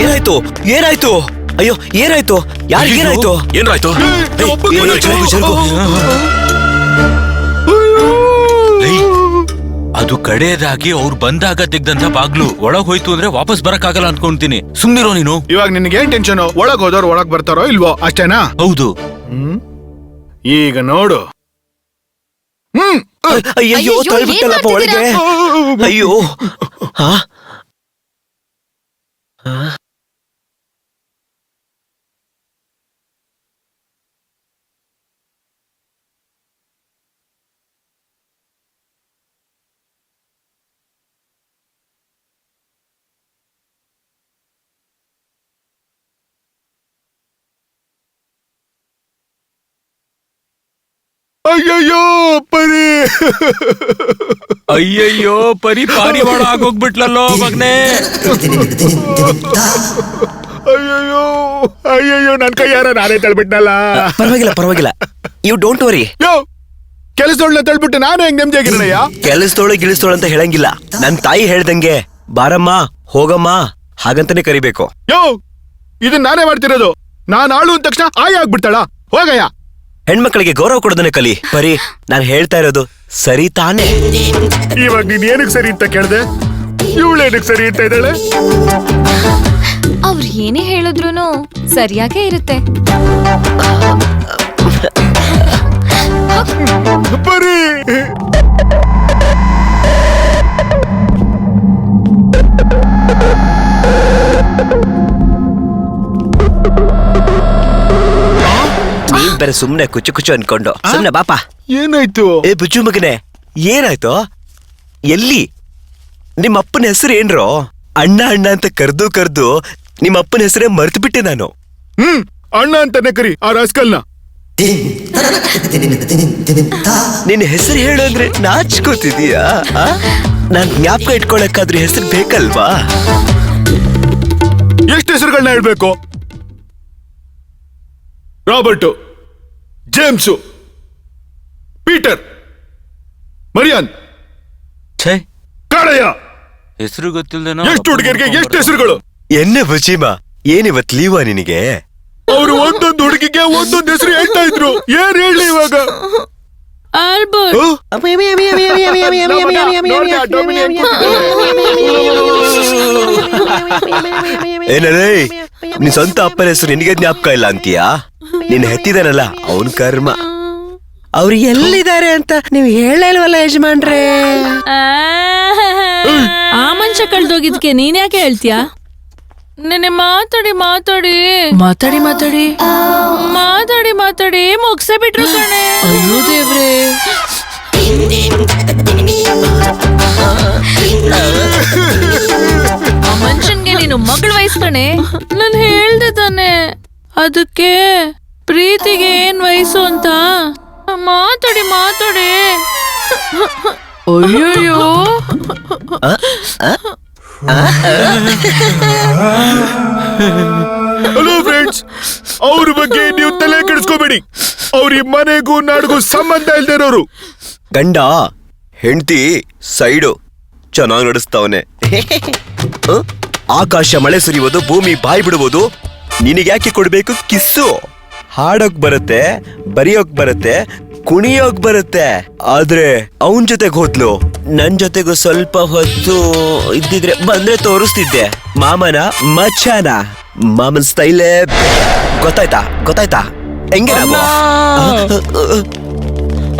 ಏನಾಯ್ತು ಏನಾಯ್ತು? ಅಯ್ಯೋ ಏನಾಯ್ತು? ಯಾರಿಗೇನಾಯ್ತು? ಏನಾಯ್ತು? ಅದು ಕಡೆಯದಾಗಿ ಅವ್ರು ಬಂದಾಗ ತೆಗ್ದಂತ ಬಾಗ್ಲು ಒಳಗ್ ಹೋಯ್ತು ಅಂದ್ರೆ ವಾಪಸ್ ಬರಕ್ ಆಗಲ್ಲ ಅನ್ಕೊಂತೀನಿ. ಸುಮ್ನಿರೋ ನೀನು. ಇವಾಗ ನಿನ್ಗೆ ಏನ್ ಟೆನ್ಷನ್? ಒಳಗ್ ಹೋದವ್ರು ಒಳಗ್ ಬರ್ತಾರೋ ಇಲ್ವೋ ಅಷ್ಟೇನಾ? ಹೌದು. ಈಗ ನೋಡು. ಅಯ್ಯೋ ತಳ್ಬಿಟ್ಟಲ್ಲಪ್ಪ ಒಳಗೆ. ಅಯ್ಯೋ ಅಯ್ಯಯ್ಯೋ ಪರಿ, ಅಯ್ಯಯ್ಯೋ ಪರಿ ಪಾರಿವಾಳ ಆಗೋಗ್ಬಿಟ್ಲಲ್ಲೋ ಮಗ್ನೆ. ಅಯ್ಯಯ್ಯೋ ಅಯ್ಯಯ್ಯೋ ನನ್ ಕೈಯಾರ ನಾನೇ ತಳ್ಬಿಟ್ನಲ್ಲ. ಪರವಾಗಿಲ್ಲ ಪರವಾಗಿಲ್ಲ, ಯು ಡೋಂಟ್ ವರಿ. ಯೋ ಕೆಲಸದೊಳ್ಳೆ ತಳ್ಬಿಟ್ಟು ನಾನು ಹೆಂಗ್ ನೆಮ್ಮದಿಯಾಗಿರಯ್ಯ? ಕೆಲಸದೋಳು ಗಿಳಿಸೋಳು ಅಂತ ಹೇಳಂಗಿಲ್ಲ. ನನ್ ತಾಯಿ ಹೇಳ್ದಂಗೆ ಬಾರಮ್ಮ ಹೋಗಮ್ಮ ಹಾಗಂತಾನೆ ಕರಿಬೇಕು. ಯೋ ಇದನ್ನ ನಾನೇ ಮಾಡ್ತಿರೋದು. ನಾನ್ ಆಳು ಅಂದ ತಕ್ಷಣ ಆಯ ಆಗ್ಬಿಡ್ತಾಳ? ಹೋಗಯ್ಯ. ಹೆಣ್ಮಕ್ಳಿಗೆ ಗೌರವ ಕೊಡೋದನ್ನ ಕಲಿ ಪರಿ. ನಾನ್ ಹೇಳ್ತಾ ಇರೋದು ಸರಿ ತಾನೇ? ಇವಾಗ ನೀನ್ ಏನಕ್ ಸರಿ ಅಂತ ಕೇಳ್ದೆ? ಇವಳೇನಕ್ ಸರಿ ಅಂತ ಇದ್ದಾಳೆ? ಅವ್ರು ಏನೇ ಹೇಳಿದ್ರು ಸರಿಯಾಗೇ ಇರುತ್ತೆ. ಪರಿ ನೀನ್ ಬೇರೆ ಸುಮ್ನೆ ಕುಚ್ಚು ಕುಚ್ಚು ಅನ್ಕೊಂಡು ಸುಮ್ನೆ ಬಾಪ. ಏನಾಯ್ತು? ಏ ಬುಜ್ಜು ಮಗನೆ ಏನಾಯ್ತು? ಎಲ್ಲಿ ನಿಮ್ಮ ಅಪ್ಪನ ಹೆಸರು ಏನ್ರೋ? ಅಣ್ಣ ಅಣ್ಣ ಅಂತ ಕರ್ದು ನಿಮ್ಮ ಅಪ್ಪನ ಹೆಸರೇ ಮರ್ತು ಬಿಟ್ಟೆ ನಾನು. ಅಣ್ಣ ಅಂತಾನೆ ಕರಿ ಆ ರಾಸ್ಕಲ್ನ. ನಿನ್ನ ಹೆಸರು ಹೇಳು ಅಂದ್ರೆ ನಾಚ್ಕೋತಿದೀಯಾ? ನಾನ್ ಜ್ಞಾಪಕ ಇಟ್ಕೊಳಕ್ಕಾದ್ರೂ ಹೆಸರು ಬೇಕಲ್ವಾ? ಎಷ್ಟು ಹೆಸರುಗಳನ್ನ ಹೇಳ್ಬೇಕು? Robert, James, Peter, Marian, Kalayya. ಹೆಸರು ಗೊತ್ತಿಲ್ದೇನೋ. ಎಷ್ಟು ಹುಡುಗಿಯರಿಗೆ ಎಷ್ಟು ಹೆಸರುಗಳು? ಎನ್ನೆ ಬುಚಿಮಾ, ಏನಿವತ್ ಲೀವಾ ನಿನಗೆ? ಅವರು ಒಂದೊಂದು ಹುಡುಗಿಗೆ ಒಂದೊಂದು ಹೆಸರು ಹೇಳ್ತಾ ಇದ್ರು. ಏನ್ ಹೇಳಿ ಇವಾಗ? ಏನರೇ ನಿನ್ ಸ್ವಂತ ಅಪ್ಪನ ಹೆಸರು ನಿನಗೆ ಜ್ಞಾಪಕ ಇಲ್ಲ ಅಂತೀಯಾ? ನಿನ್ ಹೆತ್ತಿದಾನಲ್ಲ ಅವನ್ ಕರ್ಮ. ಅವ್ರು ಎಲ್ಲಿದ್ದಾರೆ ಅಂತ ನೀವು ಹೇಳಲ್ವಲ್ಲ ಯಜಮಾನ್ರೆ? ಆ ಮನುಷ್ಯ ಕಳ್ದೋಗಿದ್ಕೆ ನೀನ್ ಯಾಕೆ ಹೇಳ್ತೀಯಾ? ನೆನೆ ಮಾತಾಡಿ ಮಾತಾಡಿ ಮಾತಾಡಿ ಮಾತಾಡಿ ಮಾತಾಡಿ ಮಾತಾಡಿ ಮುಗ್ಸೇ ಬಿಟ್ರು ಕಣೆ. ಅಯ್ಯೋ ದೇವ್ರೆ, ಆ ಮನುಷ್ಯನ್ಗೆ ನೀನು ಮಗಳ ವಯಸ್ಸು ಕಣೆ. ನಾನು ಹೇಳ್ದೆ ತಾನೆ, ಅದಕ್ಕೆ ಪ್ರೀತಿಗೆ ಏನ್ ವಯಸ್ಸು ಅಂತ ಮಾತಾಡಿ ಮಾತಾಡಿ. ಅಯ್ಯೋ ಹಲೋ ಫ್ರೆಂಡ್ಸ್, ಅವ್ರ ಬಗ್ಗೆ ನೀವು ತಲೆ ಕೆಡಿಸ್ಕೋಬೇಡಿ. ಅವ್ರ ಈ ಮನೆಗೂ ನಾಡಿಗೂ ಸಂಬಂಧ ಇಲ್ದಿರೋರು. ಗಂಡ ಹೆಂಡತಿ ಸೈಡು ಚೆನ್ನಾಗಿ ನಡೆಸ್ತಾವನೆ. ಆಕಾಶ ಮಳೆ ಸುರಿಯೋದು, ಭೂಮಿ ಬಾಯಿ ಬಿಡುವುದು. ನಿನಗ್ಯಾಕೆ ಕೊಡ್ಬೇಕು ಕಿಸ್ಸು? ಹಾಡೋಕ್ ಬರುತ್ತೆ, ಬರೆಯೋಕ್ ಬರುತ್ತೆ, ಕುಣಿಯೋಕ್ ಬರುತ್ತೆ. ಆದ್ರೆ ಅವನ್ ಜೊತೆಗೆ ಹೋದ್ಲು. ನನ್ ಜೊತೆಗೂ ಸ್ವಲ್ಪ ಹೊತ್ತು ಇದ್ದಿದ್ರೆ ಬಂದ್ರೆ ತೋರಿಸ್ತಿದ್ದೆ. ಮಾಮನ ಮಚ್ಚಾನ, ಮಾಮನ್ ಸ್ಟೈಲೇ ಗೊತ್ತಾಯ್ತಾ? ಗೊತ್ತಾಯ್ತಾ ಹೆಂಗೆ ನಾವು?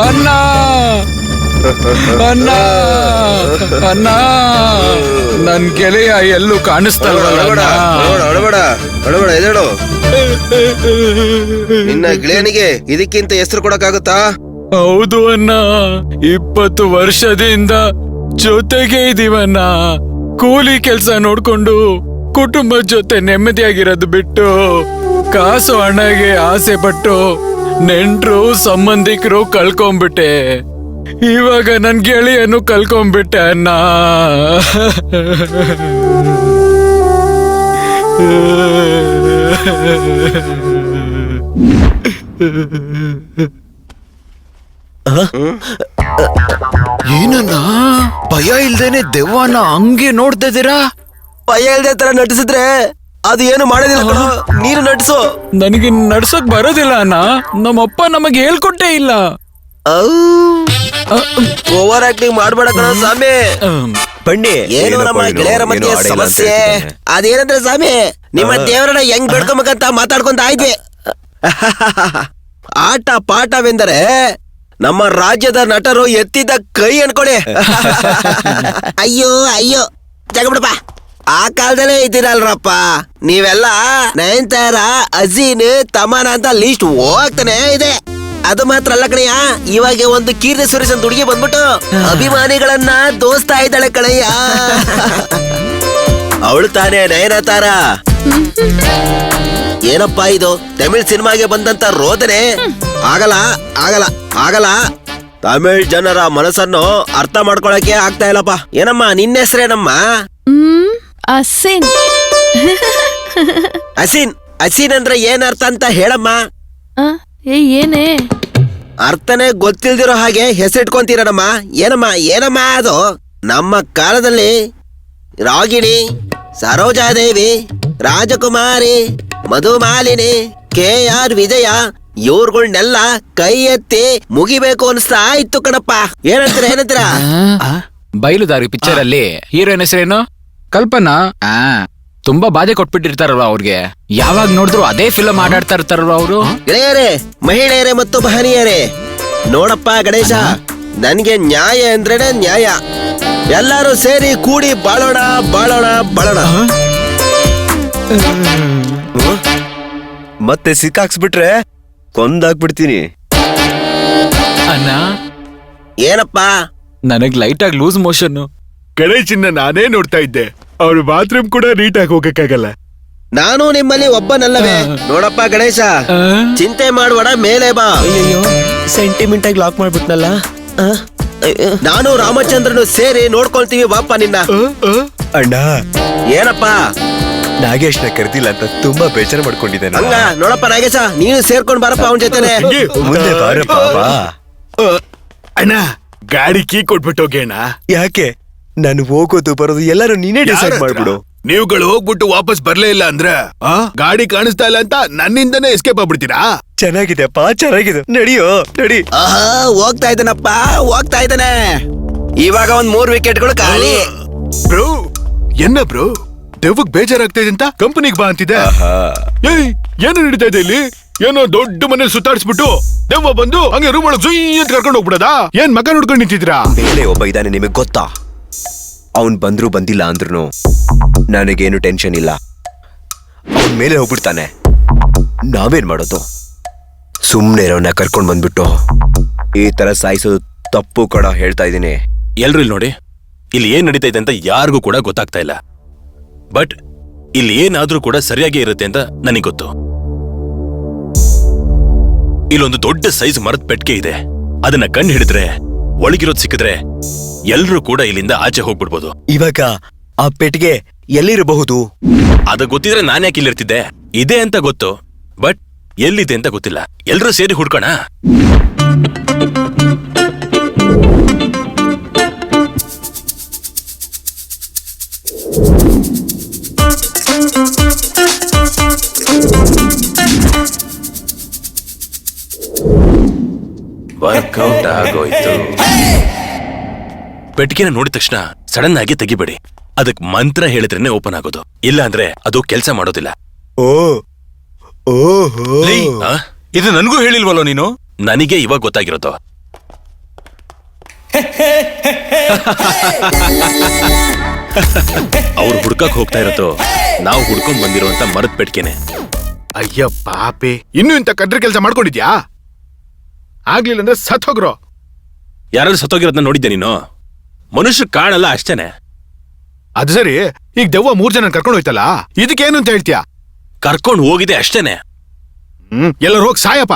ಅಣ್ಣ ಅಣ್ಣ ಅಣ್ಣ, ನನ್ ಗೆಳೆಯ ಎಲ್ಲೂ ಕಾಣಿಸ್ತಲ್ವಲ್ಲ. ನಿನ್ನ ಗೆಳೆಯನಿಗೆ ಇದಕ್ಕಿಂತ ಹೆಸರು ಕೊಡಕ್ಕಾಗುತ್ತಾ? ಹೌದು ಅಣ್ಣ, 20 ವರ್ಷದಿಂದ ಜೊತೆಗೆ ಇದೀವಣ್ಣ. ಕೂಲಿ ಕೆಲ್ಸ ನೋಡ್ಕೊಂಡು ಕುಟುಂಬದ ಜೊತೆ ನೆಮ್ಮದಿಯಾಗಿರೋದು ಬಿಟ್ಟು ಕಾಸು ಹಣಗೆ ಆಸೆ ಪಟ್ಟು ನೆಂಟ್ರು ಸಂಬಂಧಿಕರು ಕಳ್ಕೊಂಡ್ಬಿಟ್ಟೆ. ಇವಾಗ ನನ್ ಗೆಳೆಯನು ಕಳ್ಕೊಂಡ್ಬಿಟ್ಟೆ ಅಣ್ಣ. ಏನನ್ನ ಭಯ ಇಲ್ದೇನೆ ದೆವ್ವನ ಹಂಗೆ ನೋಡ್ತಾ ಇದೀರಾ? ಭಯ ಇಲ್ದೇ ತರ ನಟಿಸಿದ್ರೆ ಅದು ಏನು ಮಾಡೋದಿಲ್ಲ ಕಣೋ. ನೀನು ನಟಿಸು. ನನಗೆ ನಡ್ಸಕ್ ಬರೋದಿಲ್ಲ ಅಣ್ಣ. ನಮ್ಮಪ್ಪ ನಮಗೆ ಹೇಳ್ಕೊಟ್ಟೇ ಇಲ್ಲ. ಓವರ್ ಆಕ್ಟಿಂಗ್ ಮಾಡ್ಬೇಡ ಕಣೋ ಸ್ವಾಮಿ. ಬನ್ನಿ. ಏನು ನಮ್ಮ ಗೆಳೆಯರ ಮಧ್ಯೆ ಸಮಸ್ಯೆ ಅದೇನಂದ್ರೆ ಸ್ವಾಮಿ, ನಿಮ್ಮ ದೇವರನ್ನ ಹೆಂಗ್ ಬೆಳ್ಕೊಬೇಕಂತ ಮಾತಾಡ್ಕೊಂತ ಆಯ್ತು. ಆಟ ಪಾಠವೆಂದರೆ ನಮ್ಮ ರಾಜ್ಯದ ನಟರು ಎತ್ತಿದ ಕೈ ಅನ್ಕೊಳ್ಳಿ. ಅಯ್ಯೋ ಅಯ್ಯೋ ಜಗಬಿಡಪ್ಪ, ಆ ಕಾಲದಲ್ಲೇ ಇದ್ದೀರಲ್ರಪ್ಪ ನೀವೆಲ್ಲ. ನಯನತಾರ, ಅಜೀನ್, ತಮನ ಅಂತ ಲಿಸ್ಟ್ ಹೋಗ್ತಾನೆ ಇದೆ. ಅದು ಮಾತ್ರ ಅಲ್ಲ ಕಣಯ್ಯ, ಇವಾಗ ಒಂದು ಕೀರ್ತಿ ಸುರೇಶ್ ಅಂತ ಹುಡುಗಿ ಬಂದ್ಬಿಟ್ಟು ಅಭಿಮಾನಿಗಳನ್ನ ದೋಸ್ತಾ ಇದ್ದಾಳೆ ಕಣಯ್ಯ. ಅವಳು ತಾನೇ ನಯನತಾರ. ಏನಪ್ಪಾ ಇದು ತಮಿಳ್ ಸಿನಿಮಾಗೆ ಬಂದಂತ ರೋದನೆ. ಆಗಲ್ಲ ಆಗಲ್ಲ ಆಗಲ್ಲ. ತಮಿಳ್ ಜನರ ಮನಸ್ಸನ್ನು ಅರ್ಥ ಮಾಡ್ಕೊಳಕ್ಕೆ ಆಗ್ತಾ ಇಲ್ಲಪ್ಪ. ಏನಮ್ಮ ನಿನ್ನ ಹೆಸರೇನಮ್ಮ? ಅಸಿನ್. ಅಸೀನ್. ಅಸೀನ್ ಅಂದ್ರೆ ಏನ್ ಅರ್ಥ ಅಂತ ಹೇಳಮ್ಮ. ಏನೇ ಅರ್ಥನೇ ಗೊತ್ತಿಲ್ದಿರೋ ಹಾಗೆ ಹೆಸರಿಟ್ಕೊಂತೀರಮ್ಮ. ಏನಮ್ಮ ಏನಮ್ಮ ಅದು? ನಮ್ಮ ಕಾಲದಲ್ಲಿ ರಾಗಿಣಿ, ಸರೋಜಾದೇವಿ, ರಾಜಕುಮಾರಿ, ಮಧುಮಾಲಿನಿ, KR ವಿಜಯ ಇವ್ರುಗಳ್ನೆಲ್ಲ ಕೈ ಎತ್ತಿ ಮುಗಿಬೇಕು ಅನ್ಸ್ತಾ ಇತ್ತು ಕಣಪ್ಪ. ಏನಂತೀರಾ? ಬಯಲುದಾರಿ ಪಿಕ್ಚರ್ ಅಲ್ಲಿ ಹೀರೋಯಿನ್ ಹೆಸರೇನು? ಕಲ್ಪನಾ. ತುಂಬಾ ಬಾಧೆ ಕೊಟ್ಬಿಟ್ಟಿರ್ತಾರಲ್ವ ಅವ್ರಿಗೆ. ಯಾವಾಗ ನೋಡಿದ್ರು ಅದೇ ಫಿಲಂ ಆಡಾಡ್ತಾ ಇರ್ತಾರಲ್ವ ಅವರು. ಗೆಳೆಯರೇ, ಮಹಿಳೆಯರೇ ಮತ್ತು ಮಹನೀಯರೇ, ನೋಡಪ್ಪ ಗಣೇಶ, ನನ್ಗೆ ನ್ಯಾಯ ಅಂದ್ರೇನೆ ನ್ಯಾಯ. ಎಲ್ಲರೂ ಸೇರಿ ಕೂಡಿ ಬಾಳೋಣ ಬಾಳೋಣ ಬಾಳೋಣ. ಮತ್ತೆ ಸಿಕ್ಕಾಕ್ಸ್ಬಿಟ್ರೆ ಕೊಂದಾಕ್ಬಿಡ್ತೀನಿ. ಅಣ್ಣ, ಏನಪ್ಪ? ನನಗ್ ಲೈಟ್ ಆಗಿ ಲೂಸ್ ಮೋಷನ್. ಗಣೇಶನ್ನ ನಾನೇ ನೋಡ್ತಾ ಇದ್ದೆ. ಅವ್ರ ಬಾತ್ರೂಮ್ ಕೂಡ ನೀಟಾಗಿ ಹೋಗಕ್ಕಾಗಲ್ಲ. ನಾನು ನಿಮ್ಮಲ್ಲಿ ಒಬ್ಬನಲ್ಲವೇ. ನೋಡಪ್ಪ ಗಣೇಶ, ಚಿಂತೆ ಮಾಡುವಡ ಮೇಲೆ ಬಾ. ಅಯ್ಯೋ ಸೆಂಟಿಮೆಂಟ್ ಆಗಿ ಲಾಕ್ ಮಾಡ್ಬಿಟ್ನಲ್ಲ. ನಾನು ರಾಮಚಂದ್ರನು ಸೇರಿ ನೋಡ್ಕೊಳ್ತೀವಿ ಬಾಪ ನಿನ್ನ. ಅಣ್ಣ, ಏನಪ್ಪ? ನಾಗೇಶ್ನ ಕರೆದಿಲ್ಲ ಅಂತ ತುಂಬಾ ಬೇಜಾರು ಮಾಡ್ಕೊಂಡಿದ್ದೆ ನಾನು. ಹಂಗ ನೋಡಪ್ಪ ನಾಗೇಶ, ನೀನು ಸೇರ್ಕೊಂಡ್ ಬಾರಪ್ಪ ಅವನ ಜೊತೆನೆ. ಮುಂದೆ ಬಾರಪ್ಪ ಬಾ. ಅಣ್ಣ, ಗಾಡಿ ಕೀ ಕೊಟ್ಬಿಟ್ಟು ಹೋಗೇಣ. ಯಾಕೆ? ನಾನು ಹೋಗೋದು ಬರೋದು ಎಲ್ಲರೂ ನೀನೇ ಡಿಸೈಡ್ ಮಾಡ್ಬಿಡು. ನೀವುಗಳು ಹೋಗ್ಬಿಟ್ಟು ವಾಪಸ್ ಬರ್ಲೇ ಇಲ್ಲ ಅಂದ್ರೆ ಗಾಡಿ ಕಾಣಿಸ್ತಾ ಇಲ್ಲ ಅಂತ ನನ್ನಿಂದನೇ ಎಸ್ಕೇಪ್ ಆಗ್ಬಿಡ್ತೀರಾ? ಚೆನ್ನಾಗಿದೆಪ್ಪ, ಚೆನ್ನಾಗಿದೆ. ನಡಿಯೋ ನಡಿ. ಹೋಗ್ತಾ ಇದ್ದಾನಪ್ಪ, ಹೋಗ್ತಾ ಇದ್ದಾನೆ. ಇವಾಗ ಒಂದ್ 3 ವಿಕೆಟ್ಗಳು ಖಾಲಿ. ಬ್ರೋ, ಏನ ಬ್ರೋ, ದೆವ್ವಗ್ ಬೇಜಾರಾಗ್ತಾ ಇದೆ ಅಂತ ಕಂಪನಿಗೆ ಬಾ ಅಂತಿದೆ. ಏಯ್, ಏನು ನಡೀತಾ ಇದೆ ಇಲ್ಲಿ? ಏನೋ ದೊಡ್ಡ ಮನೆ ಸುತ್ತಾಡಿಸ್ಬಿಟ್ಟು ದೆವ್ವ ಬಂದು ಹಂಗೆ ರೂಮ್ ಒಳಗೆ ಜುಯ್ ಅಂತ ಕರ್ಕೊಂಡು ಹೋಗ್ಬಿಡದಾ? ಏನ್ ಮಗ ನೋಡ್ಕೊಂಡು ನಿಂತಿದ್ದೀರಾ? ಮೇಲೆ ಒಬ್ಬ ಇದ್ದಾನೆ, ನಿಮಗ್ ಗೊತ್ತಾ? ಅವನ್ ಬಂದ್ರು ಬಂದಿಲ್ಲ ಅಂದ್ರೂ ನನಗೇನು ಟೆನ್ಷನ್ ಇಲ್ಲ. ಅವನ್ ಮೇಲೆ ಹೋಗ್ಬಿಡ್ತಾನೆ. ನಾವೇನ್ ಮಾಡೋದು? ಸುಮ್ನೆ ಇರೋನ್ನ ಕರ್ಕೊಂಡ್ ಬಂದ್ಬಿಟ್ಟು ಈ ತರ ಸಾಯಿಸೋದು ತಪ್ಪು ಕಡ, ಹೇಳ್ತಾ ಇದೀನಿ. ಎಲ್ರು ಇಲ್ಲಿ ನೋಡಿ, ಇಲ್ಲಿ ಏನ್ ನಡೀತಾ ಇದೆ ಅಂತ ಯಾರಿಗೂ ಕೂಡ ಗೊತ್ತಾಗ್ತಾ ಇಲ್ಲ. ಬಟ್ ಇಲ್ಲಿ ಏನಾದ್ರೂ ಕೂಡ ಸರಿಯಾಗಿ ಇರುತ್ತೆ ಅಂತ ನನಗೆ ಗೊತ್ತು. ಇಲ್ಲೊಂದು ದೊಡ್ಡ ಸೈಜ್ ಮರದ ಪೆಟ್ಟಿಗೆ ಇದೆ. ಅದನ್ನ ಕಣ್ಣು ಹಿಡಿದ್ರೆ ಒಳಗಿರೋದ್ ಸಿಕ್ಕಿದ್ರೆ ಎಲ್ರೂ ಕೂಡ ಇಲ್ಲಿಂದ ಆಚೆ ಹೋಗ್ಬಿಡ್ಬೋದು. ಇವಾಗ ಆ ಪೆಟ್ಟಿಗೆ ಎಲ್ಲಿರಬಹುದು? ಅದು ಗೊತ್ತಿದ್ರೆ ನಾನ್ ಯಾಕೆ ಇಲ್ಲಿರ್ತಿದ್ದೆ? ಇದೆ ಅಂತ ಗೊತ್ತು, ಬಟ್ ಎಲ್ಲಿದೆ ಅಂತ ಗೊತ್ತಿಲ್ಲ. ಎಲ್ರೂ ಸೇರಿ ಹುಡ್ಕೋಣ. ವರ್ಕೌಟ್ ಆಗೋಯ್ತು. ಪೆಟ್ಟಿಗೆನ ನೋಡಿದ ತಕ್ಷಣ ಸಡನ್ ಆಗಿ ತೆಗಿಬೇಡಿ. ಅದಕ್ ಮಂತ್ರ ಹೇಳಿದ್ರೇನೆ ಓಪನ್ ಆಗೋದು. ಇಲ್ಲ ಅಂದ್ರೆ ಅದು ಕೆಲಸ ಮಾಡೋದಿಲ್ಲ. ಓ ಓಹೋ, ಇದು ನನ್ಗೂ ಹೇಳಿಲ್ವಲ್ಲೋ ನೀನು? ನನಗೆ ಇವಾಗ ಗೊತ್ತಾಗಿರೋದು. ಅವ್ರು ಹುಡ್ಕಕ್ ಹೋಗ್ತಾ ಇರೋದು ನಾವು ಹುಡ್ಕೊಂಡ್ ಬಂದಿರೋಂತ ಮರದ ಪೆಟ್ಟಿಗೆನೆ. ಅಯ್ಯ ಪಾಪೆ, ಇನ್ನು ಇಂತ ಕಡ್ರೆ ಕೆಲಸ ಮಾಡ್ಕೊಂಡಿದ್ಯಾ? ಆಗ್ಲಿಲ್ಲ ಅಂದ್ರೆ ಸತ್ ಹೋಗ್ರೋ. ಯಾರಾದ್ರೂ ಸತ್ತೋಗಿರೋದನ್ನ ನೋಡಿದ್ದೆ ನೀನು? ಮನುಷ್ಯ ಕಾಣಲ್ಲ ಅಷ್ಟೇನೆ. ಅದು ಸರಿ, ಈಗ ದೆವ್ವ 3 ಜನ ಕರ್ಕೊಂಡು ಹೋಯ್ತಲ್ಲ, ಇದಕ್ಕೇನು ಅಂತ ಹೇಳ್ತೀಯಾ? ಕರ್ಕೊಂಡ್ ಹೋಗಿದೆ ಅಷ್ಟೇನೆ. ಎಲ್ಲರೂ ಹೋಗಿ ಸಾಯಪ್ಪ.